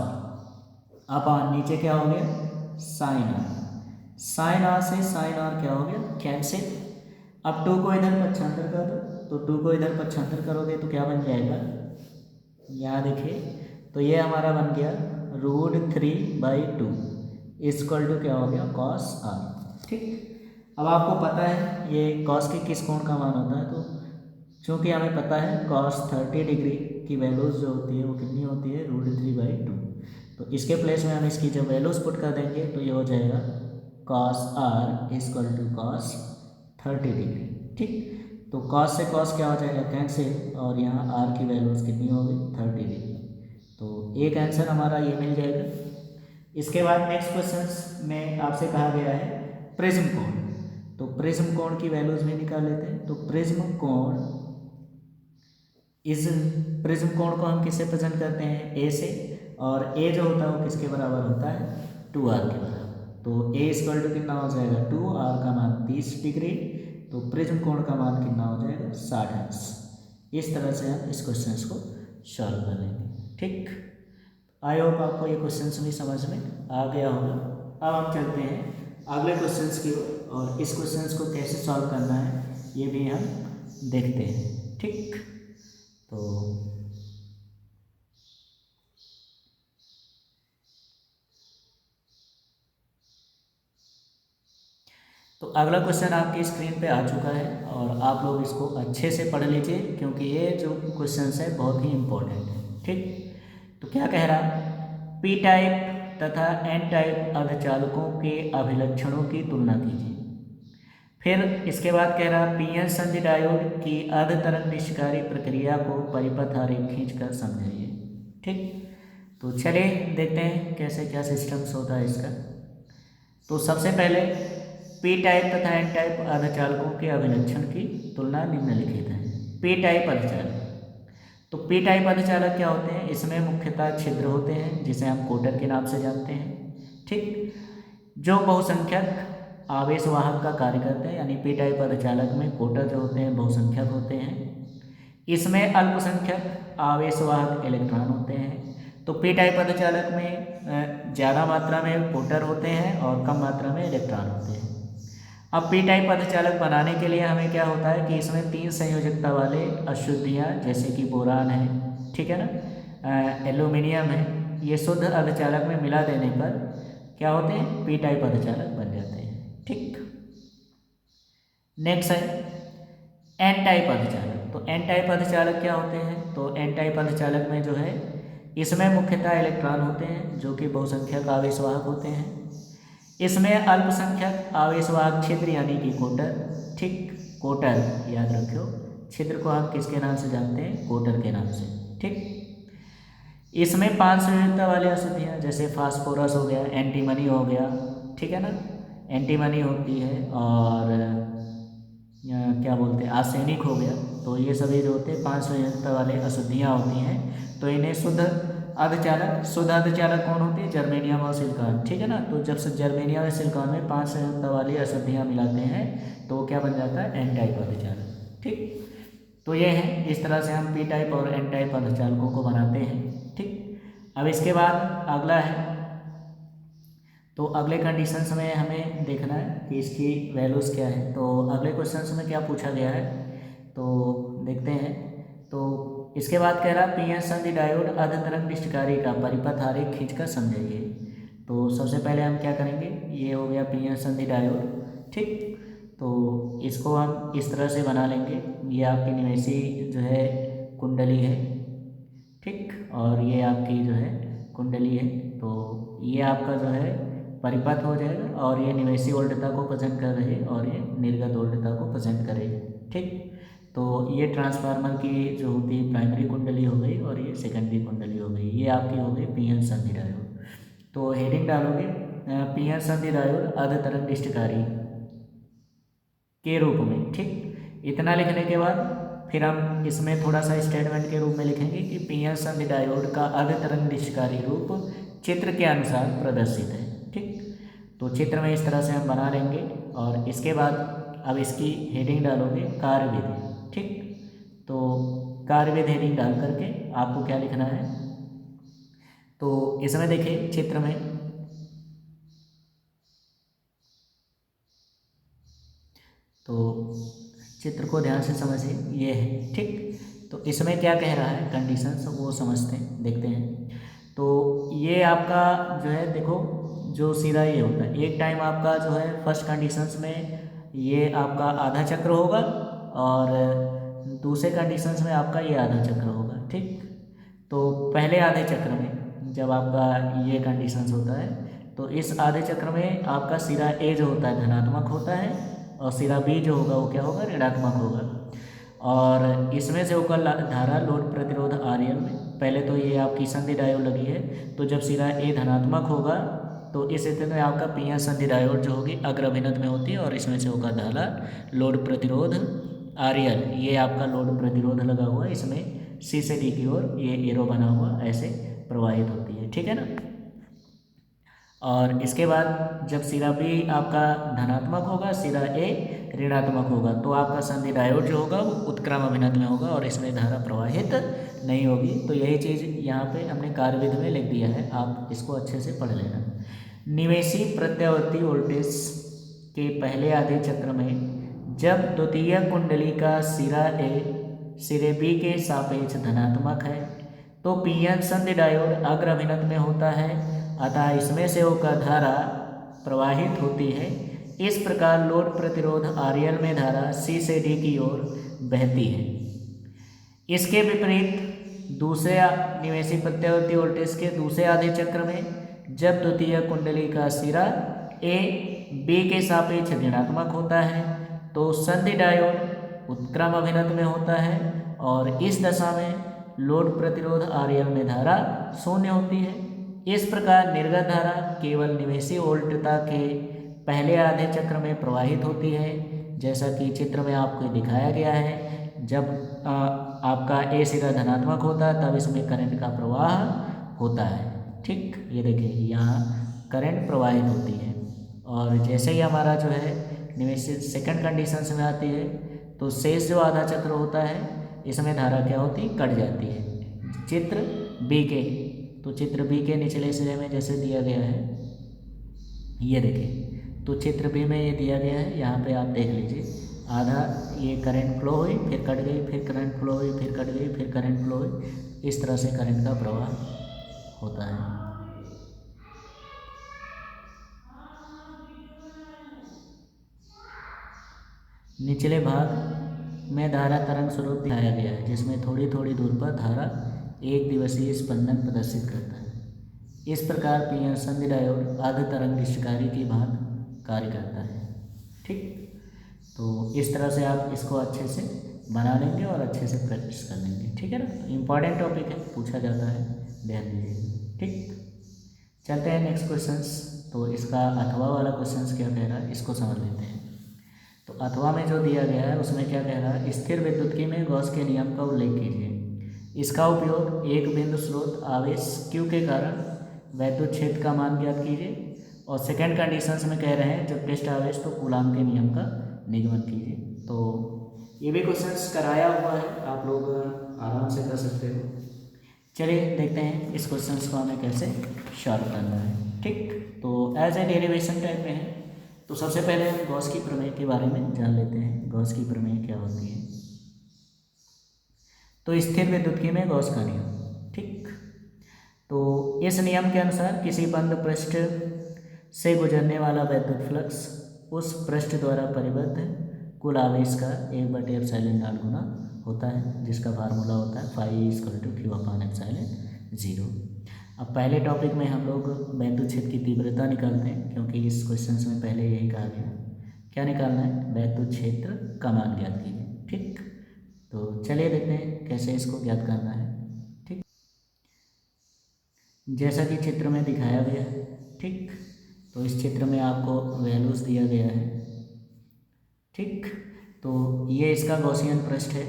upon नीचे क्या हो गया sin r। sin r से sin r क्या हो गया कैंसिल। अब 2 को इधर पक्षांतर कर दो, तो 2 को इधर पक्षांतर करोगे तो क्या बन जाएगा, यहाँ देखिए, तो ये हमारा बन गया √3/2 क्या हो गया cos r। ठीक, अब आपको पता है ये cos के किस कोण का मान होता है, तो चूँकि हमें पता है cos 30 डिग्री की वैल्यूज जो होती है वो कितनी होती है √3/2, तो इसके प्लेस में हम इसकी जब वैल्यूज पुट कर देंगे तो ये हो जाएगा cos r cos 30 डिग्री। ठीक, तो cos से cos क्या हो जाएगा कैंसिल, और यहाँ r की वैल्यूज कितनी होगी 30 डिग्री, तो एक आंसर हमारा ये मिल जाएगा। इसके बाद नेक्स्ट क्वेश्चन में आपसे कहा गया है प्रिज्म कोण, तो प्रिज्म कोण की वैल्यूज भी निकाल लेते हैं। तो प्रिज्म कोण, इस प्रिज्म कोण को हम किससे प्रेजेंट करते हैं a से, और a जो होता है वो किसके बराबर होता है 2r के बराबर, तो a कितना हो जाएगा 2r का मान 30 डिग्री, तो प्रिज्म कोण का मान कितना हो जाएगा 60 अंश। इस तरह से हम इस क्वेश्चन को सॉल्व कर लेंगे। ठीक, आई होप आपको ये क्वेश्चन भी समझ में आ गया होगा। अब हम चलते हैं अगले क्वेश्चन की ओर, और इस क्वेश्चन को कैसे सॉल्व करना है ये भी हम देखते हैं। ठीक, तो अगला क्वेश्चन आपकी स्क्रीन पे आ चुका है और आप लोग इसको अच्छे से पढ़ लीजिए क्योंकि ये जो क्वेश्चन है बहुत ही इम्पोर्टेंट है। ठीक, तो क्या कह रहा है, पी टाइप तथा एन टाइप अर्धचालकों के अभिलक्षणों की तुलना कीजिए। फिर इसके बाद कह रहा है पीएन संधि डायोड की अर्ध तरंग निष्क्रिय प्रक्रिया को परिपथ आरेख खींचकर समझाइए। ठीक, तो चलिए देखते हैं कैसे क्या सिस्टम्स होता है इसका। तो सबसे पहले पी टाइप तथा एन टाइप अर्धचालकों के अभिलक्षण की तुलना निम्नलिखित है। पी टाइप अर्धचालक, तो पी टाइप अर्धचालक क्या होते हैं, इसमें मुख्यतः छिद्र होते हैं जिसे हम कोटर के नाम से जानते हैं। ठीक, जो बहुसंख्यक आवेशवाहक का कार्य करते हैं, यानी पी टाइप अर्धचालक में कोटर जो होते हैं बहुसंख्यक होते हैं। इसमें अल्पसंख्यक आवेशवाहक इलेक्ट्रॉन होते हैं। तो पी टाइप अर्धचालक में ज़्यादा मात्रा में कोटर होते हैं और कम मात्रा में इलेक्ट्रॉन होते हैं। अब पी टाइप अर्धचालक बनाने के लिए हमें क्या होता है कि इसमें 3 संयोजकता वाले अशुद्धियाँ जैसे कि बोरान है, ठीक है ना, एल्यूमिनियम है, ये शुद्ध अर्धचालक में मिला देने पर क्या होते हैं, पी टाइप अर्धचालक बन जाते हैं। ठीक, नेक्स्ट है एन टाइप अर्धचालक। तो एन टाइप अर्धचालक क्या होते हैं, तो एन टाइप अर्धचालक में जो है इसमें मुख्यतः इलेक्ट्रॉन होते हैं जो कि बहुसंख्यक आवेशवाहक होते हैं। इसमें अल्पसंख्यक आवेशवाहक छिद्र यानी कि कोटर, ठीक, कोटर याद रखियो, छिद्र को हम किसके नाम से जानते हैं, कोटर के नाम से। ठीक, इसमें 5 संयोजकता वाले अशुद्धियाँ जैसे फास्फोरस हो गया, एंटीमनी हो गया, ठीक है ना, एंटीमनी होती है, और क्या बोलते हैं आर्सेनिक हो गया। तो ये सभी जो होते हैं 5 संयोजकता वाले अशुद्धियाँ होती हैं। तो इन्हें शुद्ध अर्धचालक कौन होती है, जर्मेनियम और सिलिकॉन, ठीक है ना। तो जब से जर्मेनियम और सिलिकॉन में 5 संयोजकता वाली अशुद्धियाँ मिलाते हैं तो वो क्या बन जाता है, एन टाइप अर्धचालक। ठीक, तो ये है, इस तरह से हम पी टाइप और एन टाइप अर्धचालकों को बनाते हैं। ठीक, अब इसके बाद अगला है, तो अगले कंडीशंस में हमें देखना है कि इसकी वैल्यूज़ क्या है। तो अगले क्वेश्चंस में क्या पूछा गया है तो देखते हैं। तो इसके बाद कह रहा पी एन संधि डायोड अर्धतरंग निष्ठकारी का परिपथ आरेख खींचकर समझाइए। तो सबसे पहले हम क्या करेंगे, ये हो गया पी एन संधि डायोड। ठीक, तो इसको हम इस तरह से बना लेंगे, ये आपकी निवेशी जो है कुंडली है, ठीक, और ये आपकी जो है कुंडली है। तो ये आपका जो है परिपथ हो जाएगा और ये निवेशी वोल्टता को प्रेजेंट कर रही है और ये निर्गत वोल्टता को प्रेजेंट करेगी। ठीक, तो ये ट्रांसफार्मर की जो होती है प्राइमरी कुंडली हो गई और ये सेकेंडरी कुंडली हो गई, ये आपकी हो गई पी एन संधि डायोड। तो हेडिंग डालोगे पी एन संधि डायोड अर्धतरंग निष्ठकारी के रूप में। ठीक, इतना लिखने के बाद फिर हम इसमें थोड़ा सा स्टेटमेंट के रूप में लिखेंगे कि पी एन संधि डायोड का अर्धतरंग निष्ठकारी रूप चित्र के अनुसार प्रदर्शित है। ठीक, तो चित्र में इस तरह से हम बना लेंगे और इसके बाद अब इसकी हेडिंग डालोगे कार्यविधि। ठीक, तो कार्यविधि हेडिंग डाल करके आपको क्या लिखना है, तो इसमें देखिए चित्र में, तो चित्र को ध्यान से समझिए, ये है। ठीक, तो इसमें क्या कह रहा है कंडीशंस वो समझते हैं, देखते हैं। तो ये आपका जो है देखो, जो सीधा ये होता है, एक टाइम आपका जो है फर्स्ट कंडीशंस में ये आपका आधा चक्र होगा और दूसरे कंडीशंस में आपका ये आधा चक्र होगा। ठीक, तो पहले आधे चक्र में जब आपका ये कंडीशंस होता है तो इस आधे चक्र में आपका सिरा ए जो होता है धनात्मक होता है और सिरा बी जो होगा वो क्या होगा, ऋणात्मक होगा। और इसमें से होकर धारा लोड प्रतिरोध RL में, पहले तो ये आपकी संधि डायोड लगी है, तो जब सिरा ए धनात्मक होगा तो इस स्थिति में आपका पी एन संधि डायोड जो होगी अग्र अभिनत में होती है और इसमें से होगा धारा लोड प्रतिरोध RL, ये आपका लोड प्रतिरोध लगा हुआ है, इसमें सी से डी की ओर ये एरो बना हुआ ऐसे प्रवाहित होती है। ठीक है ना, और इसके बाद जब सिरा बी आपका धनात्मक होगा, सिरा ए ऋणात्मक होगा, तो आपका संधि डायोड जो होगा वो उत्क्रम अभिनत में होगा और इसमें धारा प्रवाहित नहीं होगी। तो यही चीज़ यहाँ पे हमने कार्यविधि में लिख दिया है, आप इसको अच्छे से पढ़ लेना। निवेशी प्रत्यावर्ती वोल्टेज के पहले आधे चक्र में जब द्वितीय कुंडली का सिरा ए सिरे बी के सापेक्ष धनात्मक है तो पी एन संधि डायोड अग्र अभिनत में होता है, अतः इसमें से होकर धारा प्रवाहित होती है। इस प्रकार लोड प्रतिरोध RL में धारा C से D की ओर बहती है। इसके विपरीत दूसरे निवेशी प्रत्यावर्ती वोल्टेज के दूसरे आधे चक्र में जब द्वितीय कुंडली का सिरा A B के सापेक्ष ऋणात्मक होता है तो संधि डायोड उत्क्रम अभिनत में होता है और इस दशा में लोड प्रतिरोध RL में धारा शून्य होती है। इस प्रकार निर्गत धारा केवल निवेशी वोल्टता के पहले आधे चक्र में प्रवाहित होती है, जैसा कि चित्र में आपको दिखाया गया है। जब आपका ए सिरा धनात्मक होता है तब इसमें करंट का प्रवाह होता है। ठीक, ये देखिए यहाँ करंट प्रवाहित होती है, और जैसे ही हमारा जो है निवेशित सेकंड कंडीशन में आती है तो शेष जो आधा चक्र होता है इसमें धारा क्या होती है, कट जाती है। चित्र बी के, तो चित्र बी के निचले सिरे में जैसे दिया गया है, ये देखिए, तो चित्र बी में ये दिया गया है, यहाँ पे आप देख लीजिए, आधा ये करंट फ्लो हुई, फिर कट गई, फिर करंट फ्लो हुई, फिर कट गई, फिर करंट फ्लो हुई, इस तरह से करंट का प्रवाह होता है। निचले भाग में धारा तरंग स्वरूप दिखाया गया है, जिसमें थोड़ी थोड़ी दूर पर धारा एक दिवसीय स्पंदन प्रदर्शित करता है। इस प्रकार पीएन संधि डायोड अर्ध तरंग निष्कारी की भांति कार्य करता है। ठीक, तो इस तरह से आप इसको अच्छे से बना लेंगे और अच्छे से प्रैक्टिस कर लेंगे। ठीक है ना, तो इम्पॉर्टेंट टॉपिक है, पूछा जाता है, ध्यान दीजिए। ठीक, चलते हैं नेक्स्ट क्वेश्चंस। तो इसका अथवा वाला क्वेश्चंस क्या कह रहा है, इसको समझ लेते हैं। तो अथवा में जो दिया गया है उसमें क्या कह रहा है, स्थिर विद्युत्की में गॉस के नियम का उल्लेख कीजिए। इसका उपयोग एक बिंदु स्रोत आवेश Q के कारण वैद्युत क्षेत्र का मान ज्ञात कीजिए, और सेकंड कंडीशंस में कह रहे हैं जब टेस्ट आवेश तो कूलाम के नियम का निगमन कीजिए। तो ये भी क्वेश्चंस कराया हुआ है, आप लोग आराम से कर सकते हो। चलिए देखते हैं इस क्वेश्चंस को हमें कैसे सॉल्व करना है। ठीक, तो एज ए डेरिवेशन टाइप में है, तो सबसे पहले हम गॉस की प्रमेय के बारे में जान लेते हैं। गॉस की प्रमेय क्या होती है, तो स्थिर विद्युत्की में गॉस का नियम। ठीक, तो इस नियम के अनुसार किसी बंद पृष्ठ से गुजरने वाला वैद्युत फ्लक्स उस पृष्ठ द्वारा परिबद्ध कुल आवेश का 1/ε0 गुना होता है, जिसका फार्मूला होता है φ=Q/ε0। अब पहले टॉपिक में हम लोग वैद्युत क्षेत्र की तीव्रता निकालते हैं, क्योंकि इस क्वेश्चन में पहले यही कहा गया। क्या निकालना है, वैद्युत क्षेत्र का मान ज्ञात कीजिए। ठीक, तो चलिए देखते हैं कैसे इसको ज्ञात करना है। ठीक, जैसा कि चित्र में दिखाया गया है। ठीक, तो इस चित्र में आपको वैल्यूज दिया गया है। ठीक, तो ये इसका गॉसियन पृष्ठ है,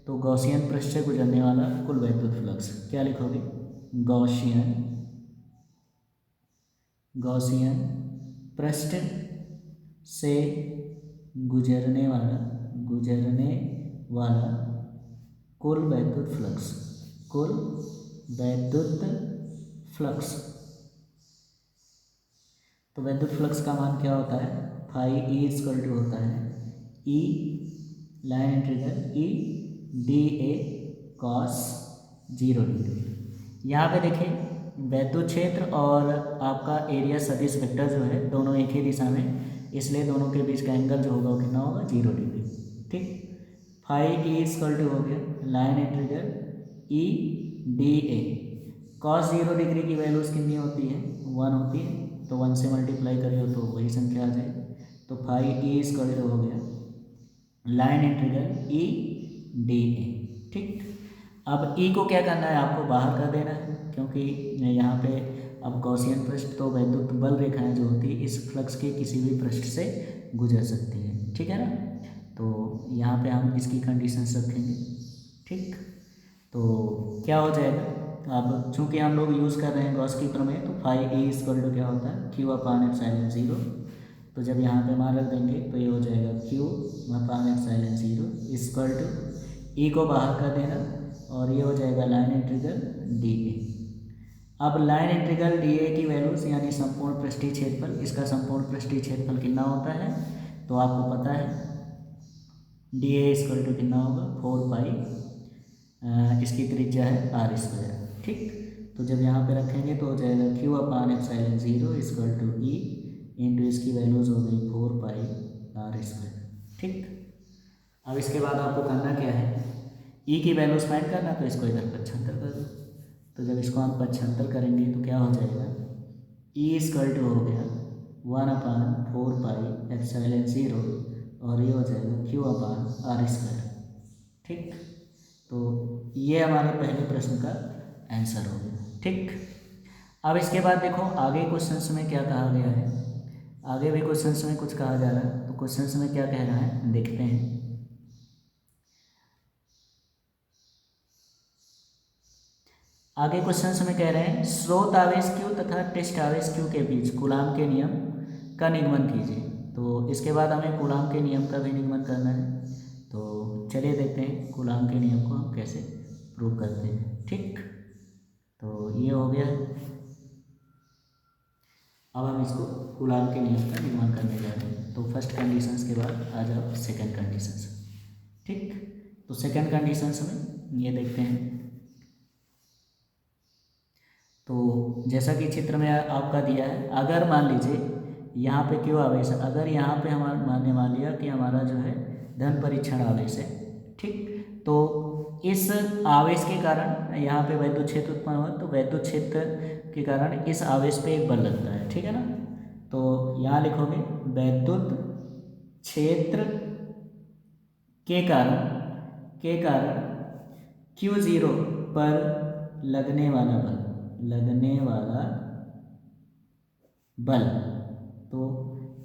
तो गॉसियन पृष्ठ से गुजरने वाला कुल वैद्युत फ्लक्स क्या लिखोगे, गॉसियन पृष्ठ से गुजरने वाला कुल वैद्युत फ्लक्स, तो वैद्युत फ्लक्स का मान क्या होता है, φE होता है E line integral E dA cos 0 degree. यहाँ पे देखें वैद्युत क्षेत्र और आपका एरिया सदिश वेक्टर जो है दोनों एक ही दिशा में, इसलिए दोनों के बीच का एंगल जो होगा वो कितना होगा, 0 डिग्री। ठीक, φE हो गया line integral E dA cos 0 degree की वैल्यूज कितनी होती है, 1 होती है, तो 1 से मल्टीप्लाई करिए तो वही संख्या आ जाएगी। तो φE हो गया लाइन इंटीग्रल E dA। ठीक, अब E को क्या करना है, आपको बाहर कर देना है, क्योंकि यहाँ पे अब गॉसियन पृष्ठ तो वैद्युत बल रेखाएं जो होती है इस फ्लक्स के किसी भी पृष्ठ से गुजर सकती है। ठीक है ना, तो यहाँ पे हम इसकी कंडीशंस रखेंगे। ठीक, तो क्या हो जाएगा, अब चूंकि हम लोग यूज़ कर रहे हैं गॉस की प्रमेय, तो φE क्या होता है, Q/ε0। तो जब यहाँ पे मान रख देंगे तो ये हो जाएगा Q/ε0 E को बाहर कर देना, और ये हो जाएगा लाइन इंटीग्रल dA। अब लाइन इंटीग्रल dA की वैल्यूज यानी संपूर्ण पृष्ठीय क्षेत्रफल, इसका संपूर्ण पृष्ठीय क्षेत्रफल कितना होता है, तो आपको पता है dA कितना होगा, 4 पाई, इसकी त्रिज्या है r²। ठीक, तो जब यहाँ पे रखेंगे तो हो जाएगा Q/ε0 E इंटू इसकी वैल्यूज हो गई 4 पाई r²। ठीक, अब इसके बाद आपको करना क्या है, E की वैल्यूज फाइंड करना, तो इसको इधर 75 कर दो। तो जब इसको हम 75 करेंगे तो क्या हो जाएगा, E हो गया 1/4 पाई ε0, और ये हो जाएगा Q/r²। ठीक, तो ये हमारे पहले प्रश्न का आंसर हो गया। ठीक, अब इसके बाद देखो आगे क्वेश्चंस में क्या कहा गया है, आगे भी क्वेश्चंस में कुछ कहा जा रहा है, तो क्वेश्चंस में क्या कह रहा है देखते हैं। आगे क्वेश्चन में कह रहे हैं स्रोत आवेश क्यू तथा टेस्ट आवेश क्यू के बीच कूलाम के नियम का निगमन कीजिए। तो इसके बाद हमें कूलाम के नियम का भी निगमन करना है। तो चलिए देखते हैं कूलाम के नियम को हम कैसे प्रूव करते हैं। ठीक, तो ये हो गया। अब हम इसको कूलाम के नियम का निगमन करने जा रहे हैं। तो फर्स्ट कंडीशंस के बाद आ जाओ सेकंड कंडीशंस। ठीक, तो सेकंड कंडीशंस में ये देखते हैं। तो जैसा कि चित्र में आपका दिया है, अगर मान लीजिए यहाँ पे क्यों आवेश है, अगर यहाँ पे हमारे मान लिया कि हमारा जो है धन परीक्षण आवेश है। ठीक, तो इस आवेश के कारण यहाँ पे वैद्युत क्षेत्र उत्पन्न हुआ, तो वैद्युत क्षेत्र के कारण इस आवेश पे एक बल लगता है। ठीक है ना, तो यहाँ लिखोगे वैद्युत क्षेत्र के कारण Q0 पर लगने वाला बल, तो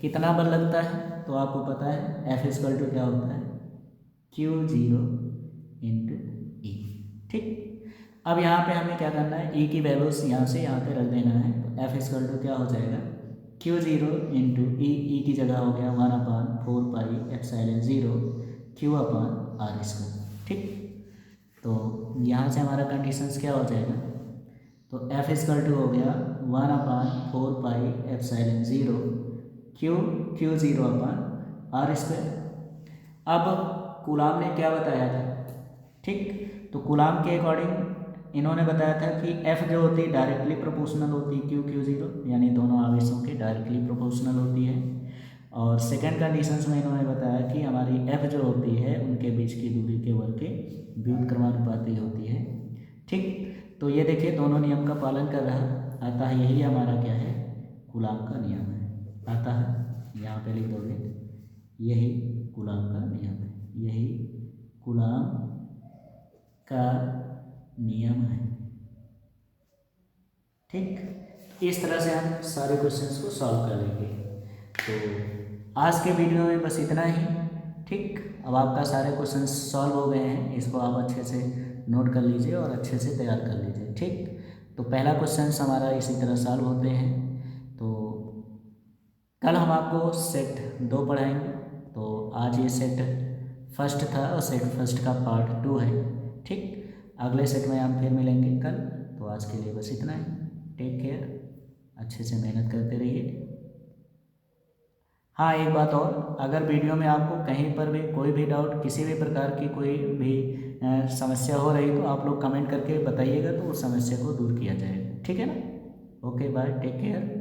कितना बल लगता है, तो आपको पता है F = क्या होता है, Q0 × E। ठीक, अब यहाँ पे हमें क्या करना है, E की वैल्यूज यहाँ से यहाँ पे रख देना है। तो F = क्या हो जाएगा, Q0 × E। E की जगह हो गया 1/4πε0 Q/r²। ठीक, तो यहाँ से हमारा कंडीशंस क्या हो जाएगा, तो F = हो गया 1/4πε0 Q0/r²। अब कूलाम ने क्या बताया था, ठीक, तो कूलाम के अकॉर्डिंग इन्होंने बताया था कि F जो होती है डायरेक्टली प्रोपोर्शनल होती है Q0, यानी दोनों आवेशों के डायरेक्टली प्रोपोर्शनल होती है। और सेकंड कंडीशंस में इन्होंने बताया कि हमारी F जो होती है उनके बीच की दूरी के वर्ग के व्युत्क्रमानुपाती होती है। ठीक, तो ये देखिए दोनों नियम का पालन कर रहा है, अतः यही हमारा क्या है, कूलाम का नियम है। अतः यहाँ पे लिख दोगे यही कूलाम का नियम है, यही कूलाम का नियम है। ठीक, इस तरह से हम सारे क्वेश्चंस को सॉल्व कर लेंगे। तो आज के वीडियो में बस इतना ही। ठीक, अब आपका सारे क्वेश्चन सॉल्व हो गए हैं, इसको आप अच्छे से नोट कर लीजिए और अच्छे से तैयार कर लीजिए। ठीक, तो पहला क्वेश्चन हमारा इसी तरह सॉल्व होते हैं। तो कल हम आपको सेट 2 पढ़ाएंगे। तो आज ये सेट फर्स्ट था और सेट फर्स्ट का पार्ट 2 है। ठीक, अगले सेट में हम फिर मिलेंगे कल। तो आज के लिए बस इतना ही। टेक केयर, अच्छे से मेहनत करते रहिए। हाँ, एक बात और, अगर वीडियो में आपको कहीं पर भी कोई भी डाउट, किसी भी प्रकार की कोई भी समस्या हो रही तो आप लोग कमेंट करके बताइएगा, तो उस समस्या को दूर किया जाएगा। ठीक है ना, ओके बाय, टेक केयर।